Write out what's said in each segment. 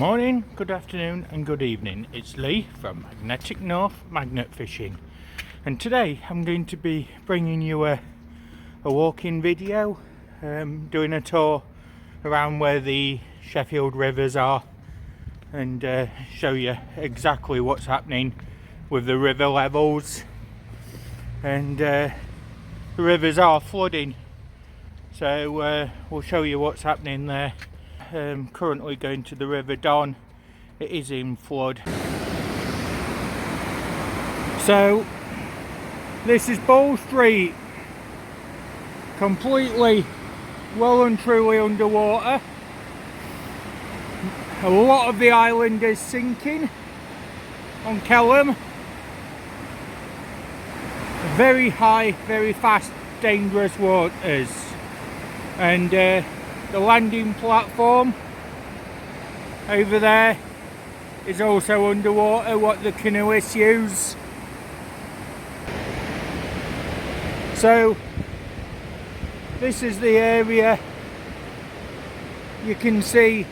morning, good afternoon and good evening. It's Lee from Magnetic North Magnet Fishing, and today I'm going to be bringing you a walking video, doing a tour around where the Sheffield rivers are and show you exactly what's happening with the river levels. And the rivers are flooding, so we'll show you what's happening there. Currently going to the River Don. It is in flood. So this is Bull Street, completely well and truly underwater. A lot of the island is sinking on Kelham. Very high, very fast, dangerous waters, and the landing platform over there is also underwater, what the canoeists use. So this is the area. You can see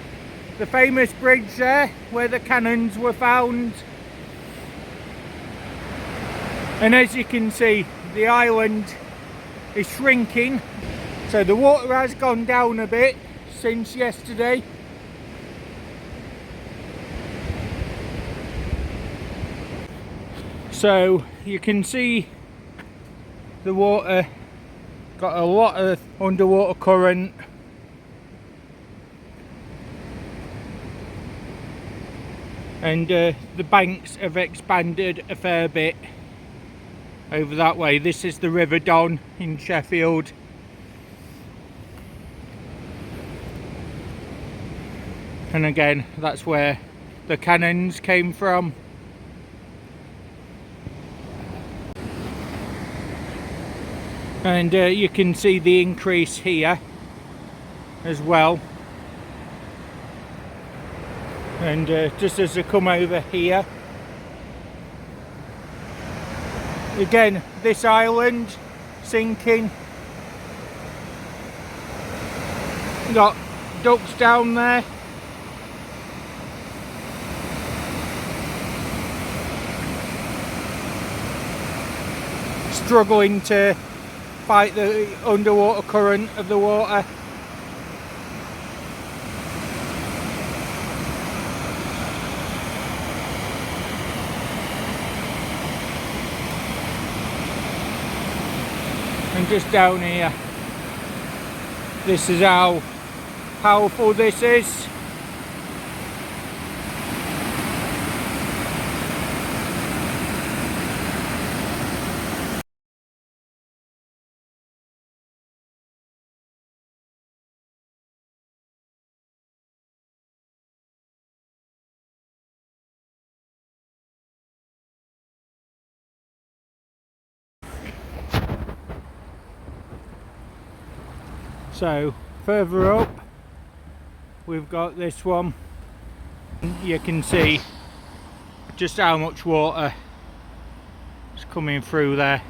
the famous bridge there where the cannons were found, and as you can see, the island is shrinking. So the water has gone down a bit since yesterday. So you can see the water got a lot of underwater current. And the banks have expanded a fair bit over that way. This is the River Don in Sheffield. And again, that's where the cannons came from. And you can see the increase here as well. And just as I come over here, again, this island sinking. Got ducks down there. Struggling to fight the underwater current of the water. And just down here, this is how powerful this is. So further up we've got this one. You can see just how much water is coming through there.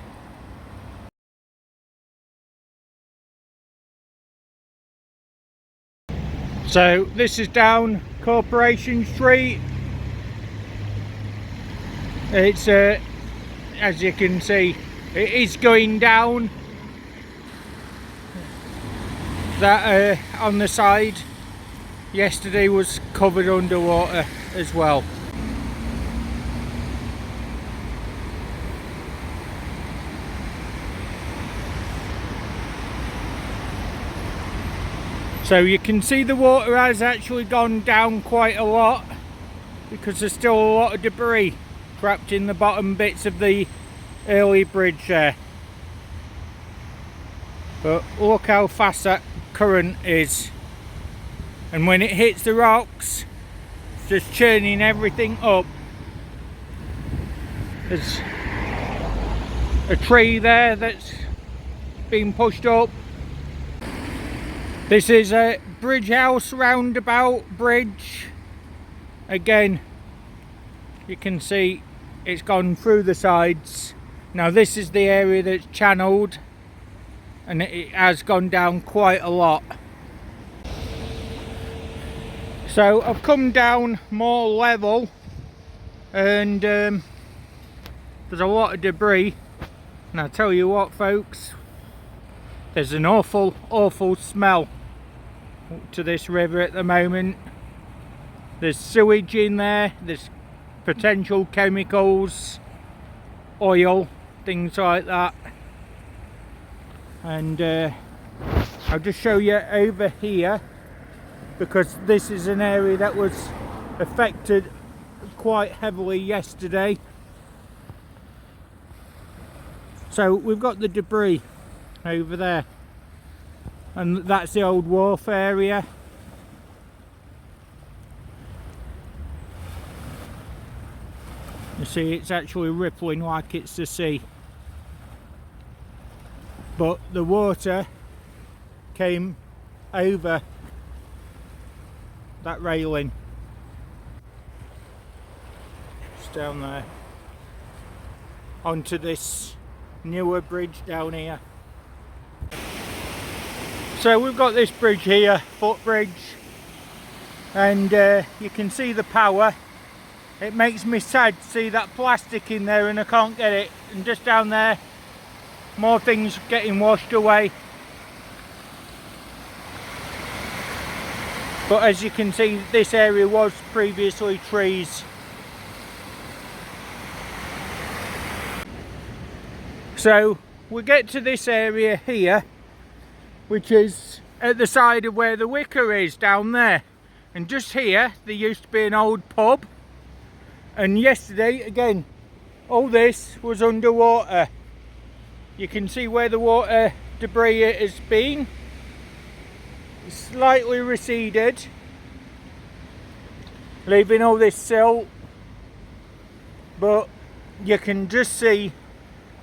So this is down Corporation Street. It's as you can see, it is going down. That on the side yesterday was covered underwater as well. So you can see the water has actually gone down quite a lot, because there's still a lot of debris trapped in the bottom bits of the early bridge there. But look how fast that current is, and when it hits the rocks, it's just churning everything up. There's a tree there that's been pushed up. This is a Bridge House roundabout bridge. Again, you can see it's gone through the sides. Now this is the area that's channeled, and it has gone down quite a lot. So I've come down more level, and there's a lot of debris, and I tell you what folks, there's an awful smell to this river at the moment. There's sewage in there, there's potential chemicals, oil, things like that. And I'll just show you over here, because this is an area that was affected quite heavily yesterday. So we've got the debris over there, and that's the old wharf area. You see, it's actually rippling like it's the sea, but the water came over that railing. It's down there onto this newer bridge down here. So we've got this bridge here, footbridge, and you can see the power. It makes me sad to see that plastic in there and I can't get it, and just down there more things getting washed away. But as you can see, this area was previously trees. So we get to this area here, which is at the side of where the wicker is down there, and just here there used to be an old pub, and yesterday again all this was underwater. You can see where the water debris has been. It's slightly receded, leaving all this silt, but you can just see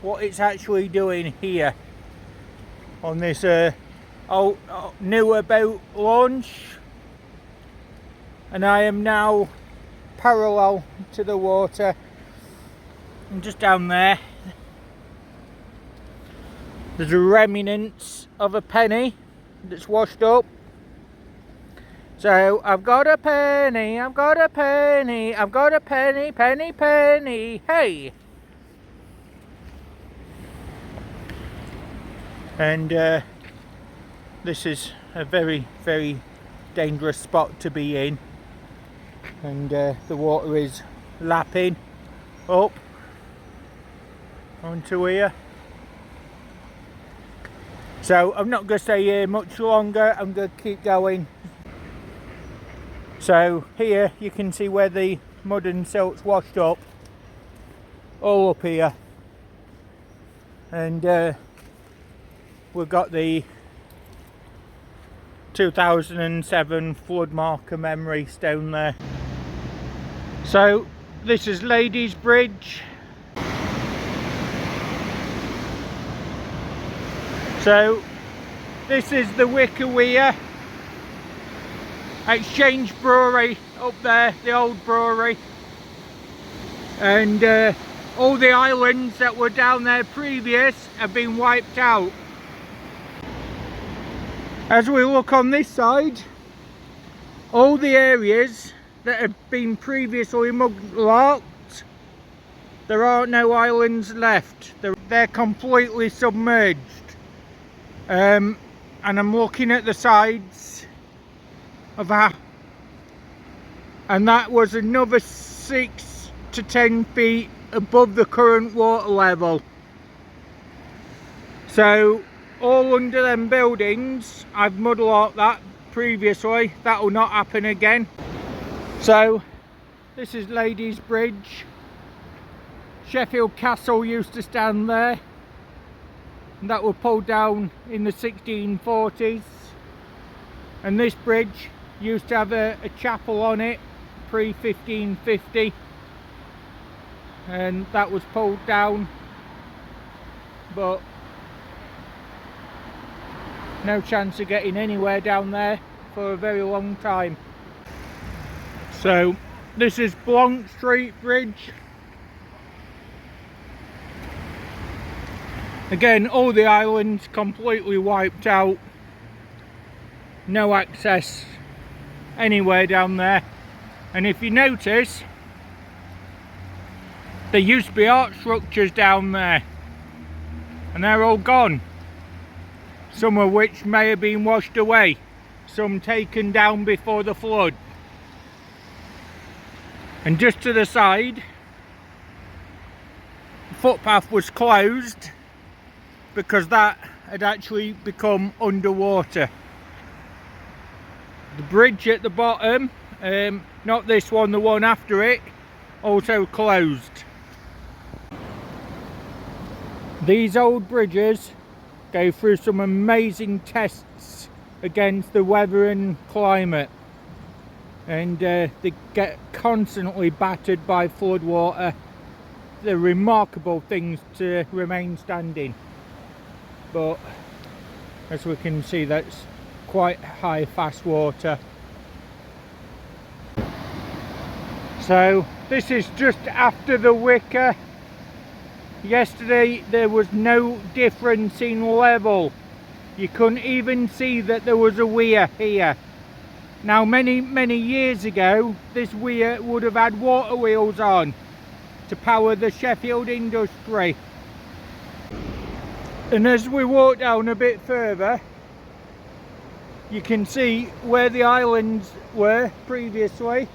what it's actually doing here on this newer boat launch. And I am now parallel to the water. I'm just down there. There's a remnants of a penny that's washed up. So I've got a penny, I've got a penny, I've got a penny, penny, penny, hey! And this is a very, very dangerous spot to be in, and the water is lapping up onto here. So I'm not going to stay here much longer, I'm going to keep going. So here you can see where the mud and silt's washed up, all up here, and we've got the 2007 flood marker memory stone there. So this is Ladies Bridge. So this is the Wicker Weir. Exchange Brewery up there, the old brewery, and all the islands that were down there previous have been wiped out. As we look on this side, all the areas that have been previously mudlarked, there are no islands left. They're completely submerged. And I'm looking at the sides of that, and that was another 6 to 10 feet above the current water level. So all under them buildings, I've mudlarked that previously, that will not happen again. So this is Ladies Bridge. Sheffield Castle used to stand there, and that was pulled down in the 1640s, and this bridge used to have a chapel on it pre-1550, and that was pulled down, but no chance of getting anywhere down there for a very long time. So this is Blanc Street Bridge. Again, all the islands completely wiped out, no access anywhere down there. And if you notice, there used to be art structures down there, and they're all gone. Some of which may have been washed away, some taken down before the flood. And just to the side, the footpath was closed because that had actually become underwater. The bridge at the bottom, not this one, the one after it, also closed. These old bridges go through some amazing tests against the weather and climate, and they get constantly battered by floodwater. They're remarkable things to remain standing, but as we can see, that's quite high fast water. So this is just after the Wicker. Yesterday there was no difference in level. You couldn't even see that there was a weir here. Now many years ago this weir would have had water wheels on to power the Sheffield industry. And as we walk down a bit further, you can see where the islands were previously.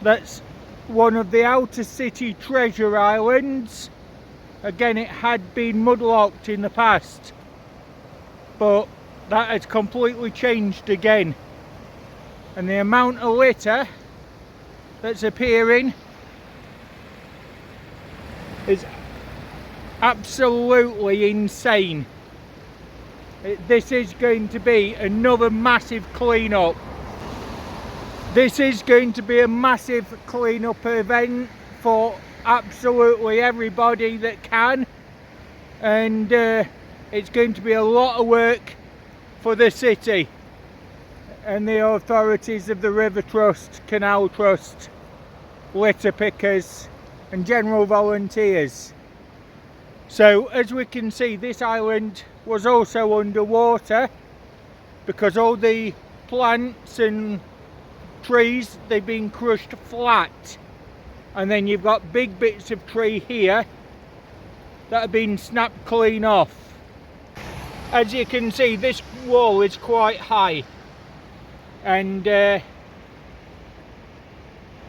That's one of the outer city treasure islands. Again, it had been mudlocked in the past, but that has completely changed again. And the amount of litter that's appearing is absolutely insane. This is going to be another massive clean-up. This is going to be a massive clean-up event for absolutely everybody that can, and it's going to be a lot of work for the city and the authorities of the River Trust, Canal Trust, litter pickers and general volunteers. So as we can see, this island was also underwater because all the plants and trees, they've been crushed flat, and then you've got big bits of tree here that have been snapped clean off. As you can see, this wall is quite high, and the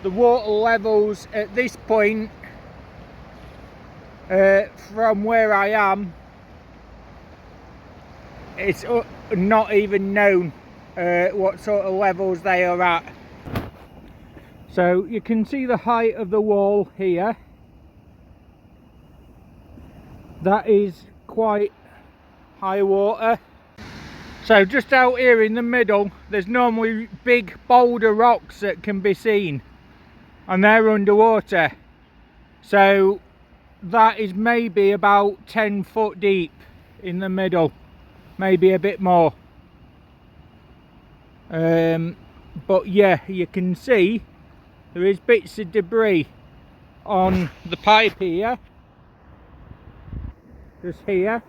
water levels at this point from where I am, it's not even known what sort of levels they are at. So you can see the height of the wall here. That is quite high water. So just out here in the middle, there's normally big boulder rocks that can be seen, and they're underwater. So that is maybe about 10 foot deep in the middle, maybe a bit more. But yeah, you can see there is bits of debris on the pipe here, just here,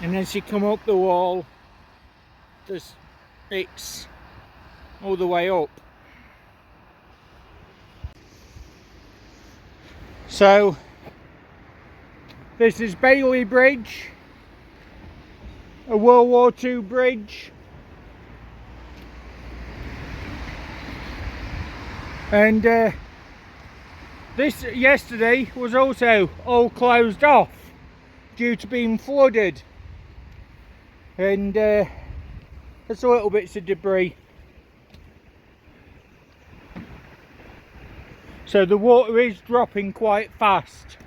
and as you come up the wall, there's bits all the way up. So this is Bailey Bridge, a World War II bridge, and this yesterday was also all closed off due to being flooded, and there's a little bits of debris. So the water is dropping quite fast.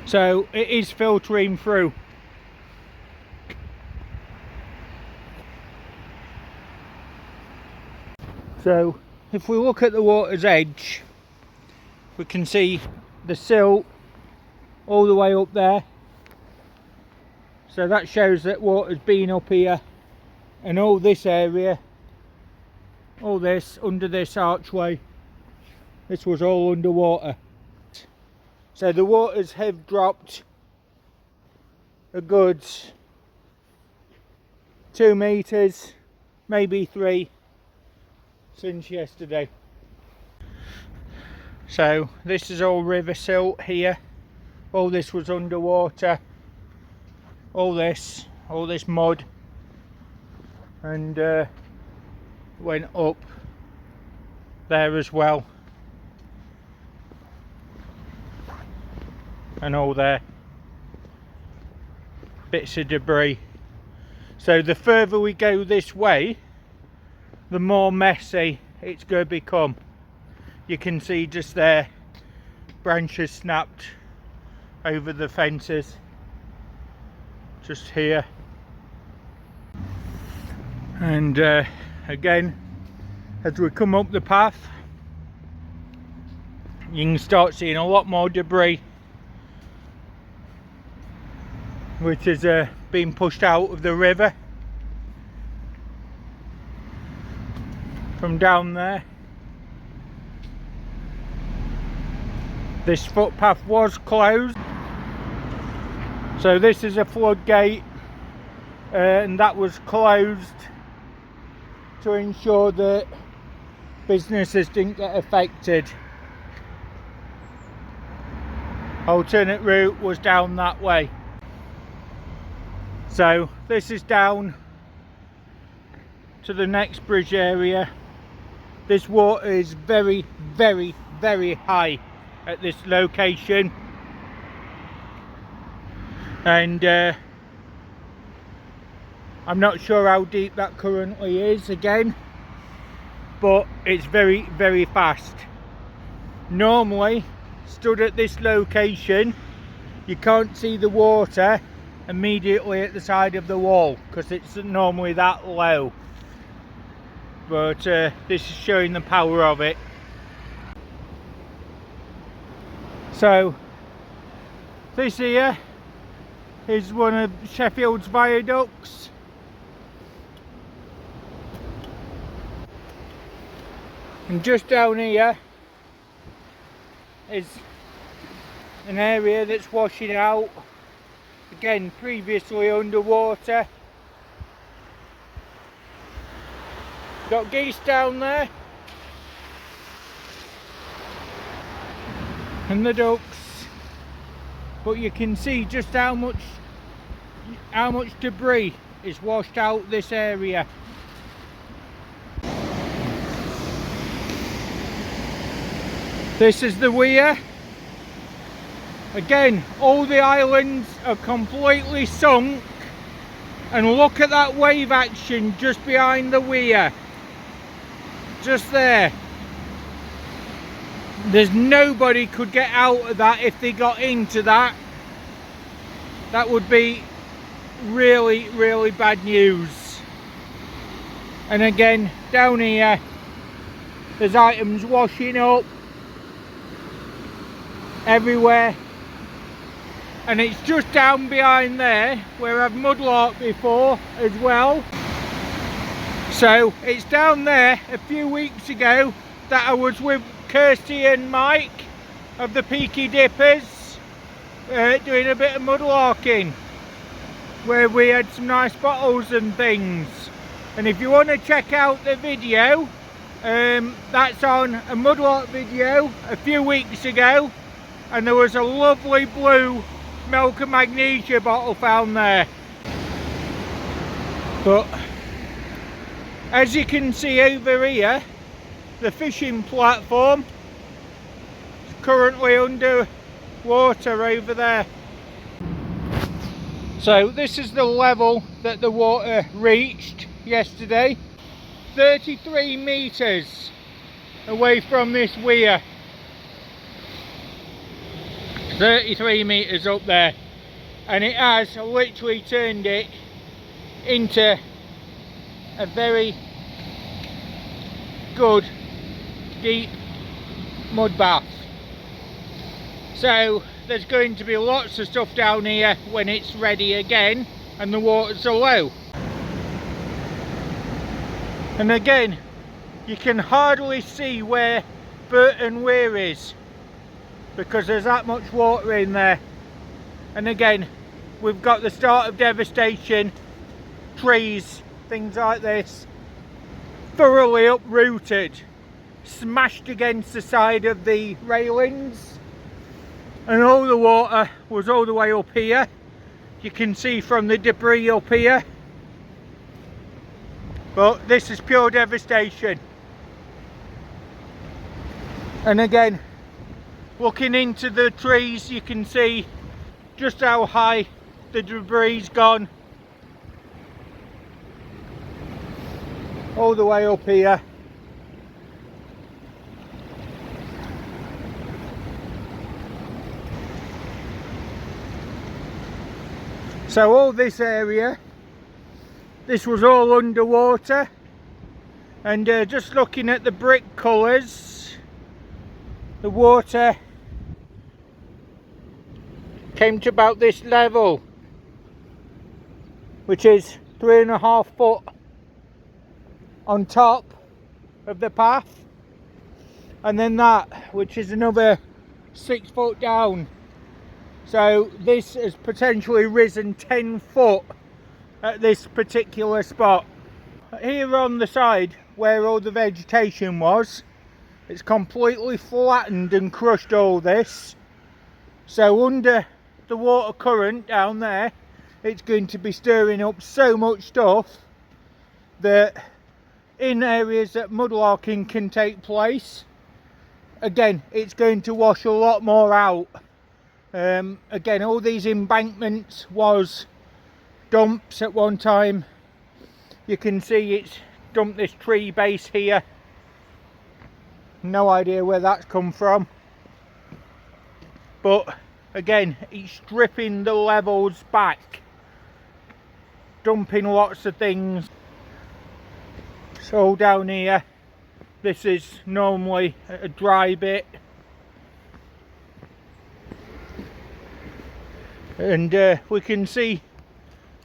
So it is filtering through. So if we look at the water's edge, we can see the silt all the way up there. So that shows that water's been up here, and all this area, all this under this archway, this was all underwater. So the waters have dropped a good 2 meters, maybe 3 since yesterday. So this is all river silt here. All this was underwater. All this mud, and went up there as well, and all there, bits of debris. So the further we go this way, the more messy it's going to become. You can see just there, branches snapped over the fences just here. And again, as we come up the path, you can start seeing a lot more debris which is being pushed out of the river from down there. This footpath was closed, so this is a floodgate, and that was closed to ensure that businesses didn't get affected. Alternate route was down that way. So this is down to the next bridge area. This water is very, very, very high at this location, and I'm not sure how deep that currently is again, but it's very, very fast. Normally, stood at this location, you can't see the water immediately at the side of the wall because it's normally that low, but this is showing the power of it. So this here is one of Sheffield's viaducts. And just down here is an area that's washing out, again previously underwater. Got geese down there and the ducks, but you can see just how much debris is washed out this area. This is the weir. Again, all the islands are completely sunk, and look at that wave action just behind the weir, just there. There's nobody could get out of that. If they got into that, that would be really, really bad news. And again, down here, there's items washing up everywhere, and it's just down behind there where I've mudlarked before as well. So it's down there a few weeks ago that I was with Kirsty and Mike of the Peaky Dippers doing a bit of mudlarking, where we had some nice bottles and things. And if you want to check out the video, that's on a mudlark video a few weeks ago, and there was a lovely blue milk and magnesia bottle found there. But as you can see over here, the fishing platform is currently under water over there. So this is the level that the water reached yesterday, 33 meters away from this weir. 33 meters up there, and it has literally turned it into a very good deep mud bath. So there's going to be lots of stuff down here when it's ready again and the waters are low. And again, you can hardly see where Burton Weir is because there's that much water in there. And again, we've got the start of devastation. Trees, things like this, thoroughly uprooted, smashed against the side of the railings, and all the water was all the way up here. You can see from the debris up here, but this is pure devastation. And again, looking into the trees, you can see just how high the debris's gone, all the way up here. So all this area, this was all underwater, and just looking at the brick colours, the water came to about this level, which is 3.5 foot on top of the path, and then that, which is another 6 foot down. So this has potentially risen 10 foot at this particular spot. Here on the side where all the vegetation was, it's completely flattened and crushed all this. So under the water current down there, it's going to be stirring up so much stuff that in areas that mudlarking can take place, again, it's going to wash a lot more out. Again, all these embankments was dumps at one time. You can see it's dumped this tree base here. No idea where that's come from, but again, it's stripping the levels back, dumping lots of things. So down here, this is normally a dry bit, and we can see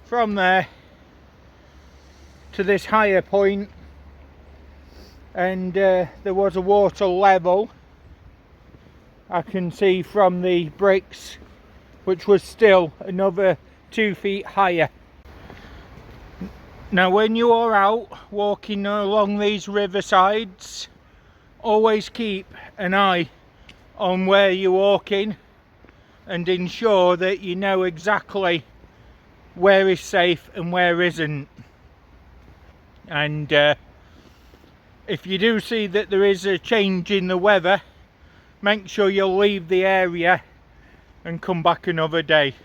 from there to this higher point, and there was a water level. I can see from the bricks, which was still another 2 feet higher. Now when you are out walking along these riversides, always keep an eye on where you're walking and ensure that you know exactly where is safe and where isn't. And if you do see that there is a change in the weather, make sure you'll leave the area and come back another day.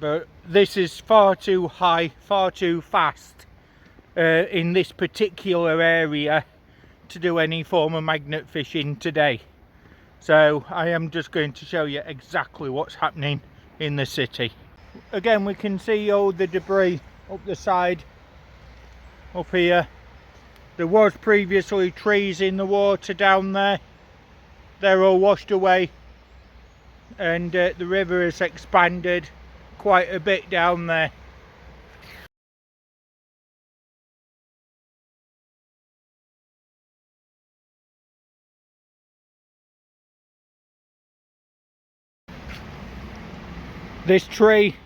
But this is far too high, far too fast in this particular area to do any form of magnet fishing today. So I am just going to show you exactly what's happening in the city. Again, we can see all the debris up the side, up here. There was previously trees in the water down there. They're all washed away, and the river has expanded quite a bit down there. This tree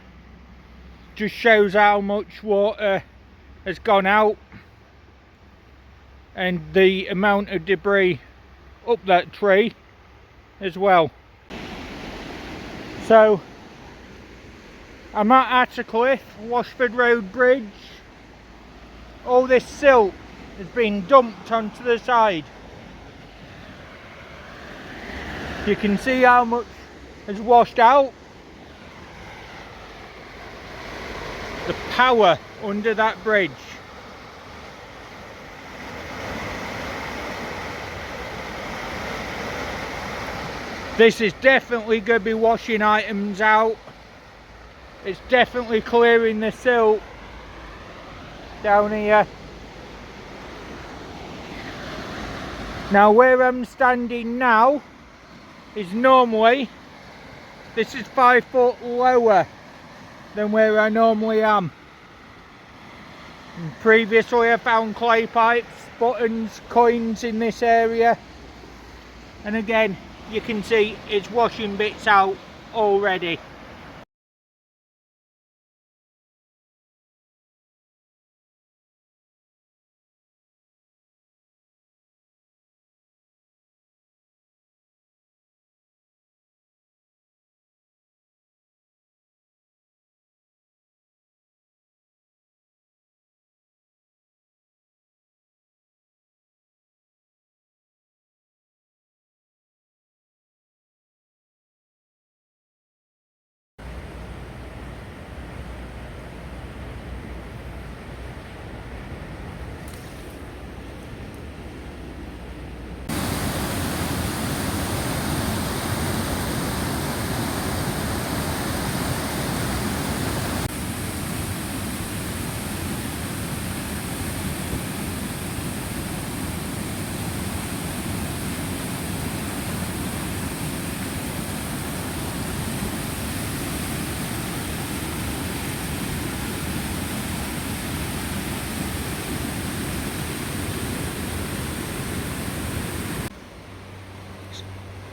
just shows how much water has gone out and the amount of debris up that tree as well. So I'm at Attercliffe, Washford Road Bridge. All this silt has been dumped onto the side. You can see how much has washed out. The power under that bridge. This is definitely going to be washing items out. It's definitely clearing the silt down here. Now where I'm standing now is normally, this is 5 foot lower than where I normally am. And previously I found clay pipes, buttons, coins in this area, and again you can see it's washing bits out already.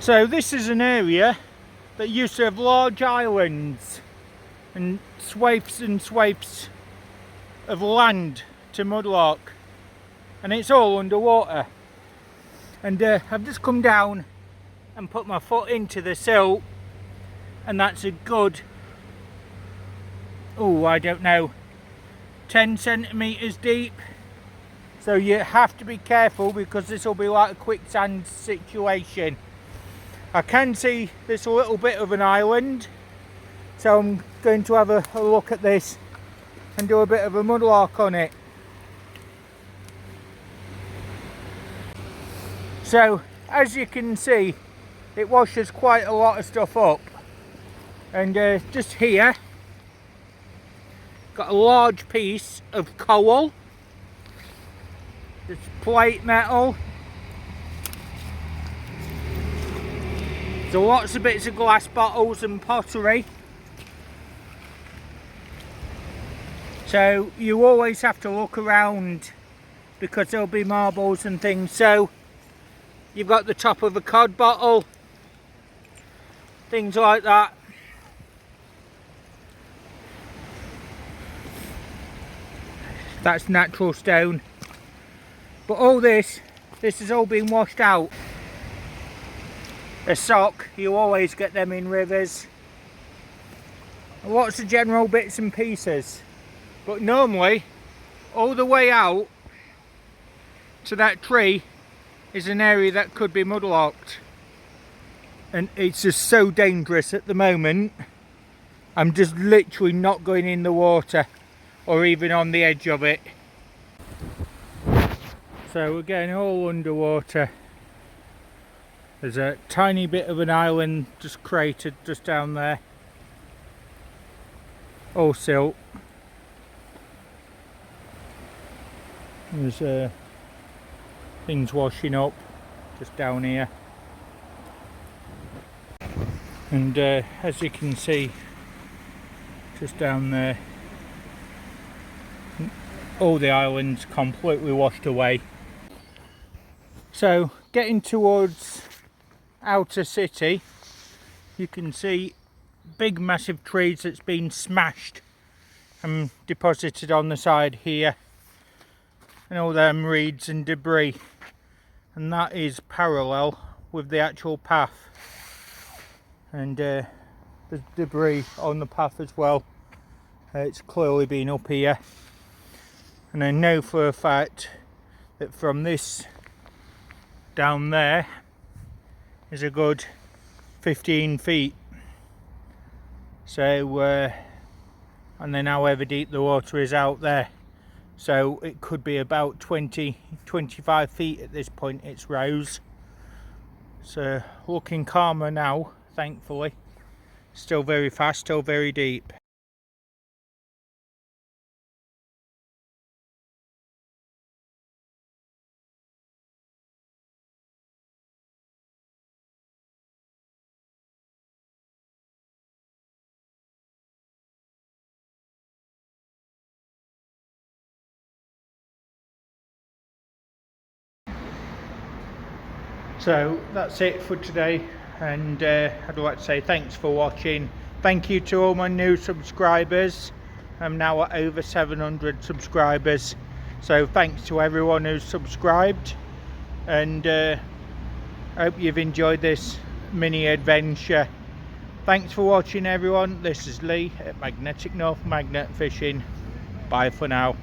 So this is an area that used to have large islands and swathes of land to mudlark, and it's all underwater. And I've just come down and put my foot into the silt, and that's a good, oh, I don't know, 10 centimetres deep. So you have to be careful because this will be like a quicksand situation. I can see this little bit of an island, so I'm going to have a look at this and do a bit of a mudlark on it. So as you can see, it washes quite a lot of stuff up, and just here got a large piece of coal, this plate metal. So lots of bits of glass bottles and pottery. So you always have to look around because there'll be marbles and things. So you've got the top of a cod bottle, things like that. That's natural stone. But all this has all been washed out. A sock, you always get them in rivers. Lots of general bits and pieces. But normally, all the way out to that tree is an area that could be mudlarked. And it's just so dangerous at the moment. I'm just literally not going in the water or even on the edge of it. So we're getting all underwater. There's a tiny bit of an island just created just down there. All silt. There's things washing up just down here. And as you can see, just down there, all the islands completely washed away. So getting towards outer city, you can see big massive trees that's been smashed and deposited on the side here, and all them reeds and debris, and that is parallel with the actual path, and there's debris on the path as well. It's clearly been up here, and I know for a fact that from this down there is a good 15 feet. So and then however deep the water is out there, so it could be about 20-25 feet at this point it's rose. So looking calmer now, thankfully. Still very fast, still very deep. So that's it for today, and I'd like to say thanks for watching. Thank you to all my new subscribers. I'm now at over 700 subscribers, so thanks to everyone who's subscribed, and I hope you've enjoyed this mini adventure. Thanks for watching everyone. This is Lee at Magnetic North Magnet Fishing. Bye for now.